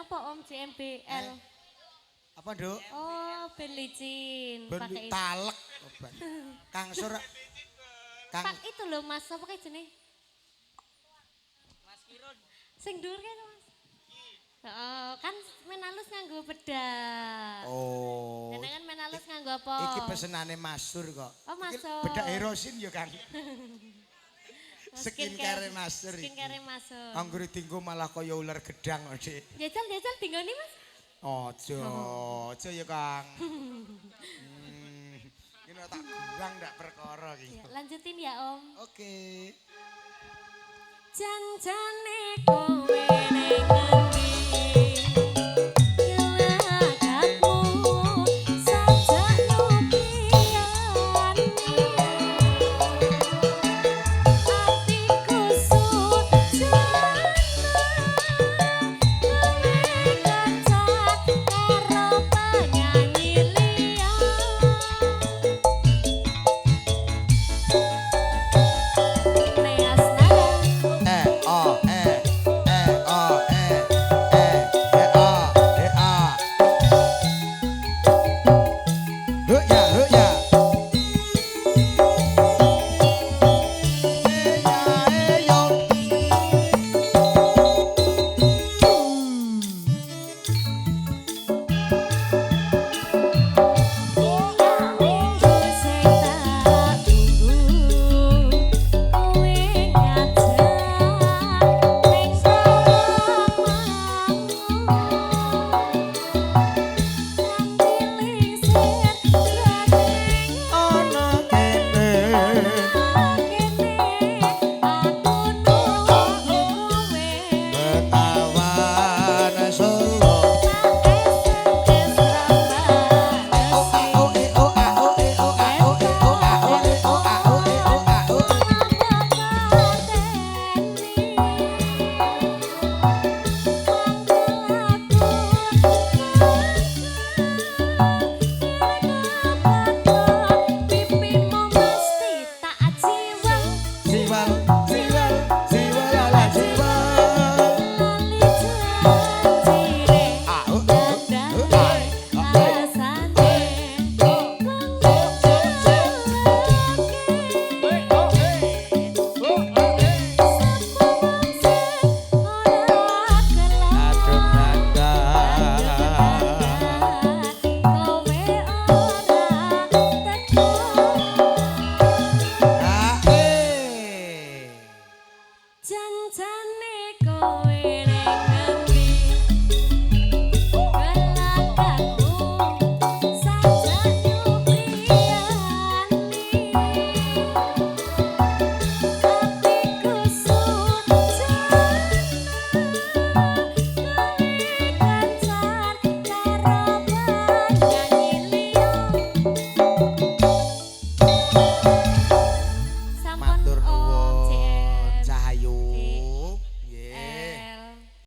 apa Om JMBL? Apa, Nduk? Oh, ben licin. Ben Pakai talek. Kang Sur Kang Pak itu loh Mas, apa kayak jenis? Mas Kirun. Sing dhuwur kan Mas. Heeh, kan menalus nganggo bedak. Oh. Jenengan menalus nganggo apa? Iki pesenane Mas Sur kok. Oh, Mas Iki Sur. bedak erosin ya, Kang. Skincare Mas Sur. Skincare Mas Sur. Anggere tinggo malah kaya ular gedang, Dik. Jajal tinggoni Mas. Ojo, ojo ya, Kang. Ini tak gurang ndak perkara iki. Ya, lanjutin ya Om. Oke. Janjane kowe ning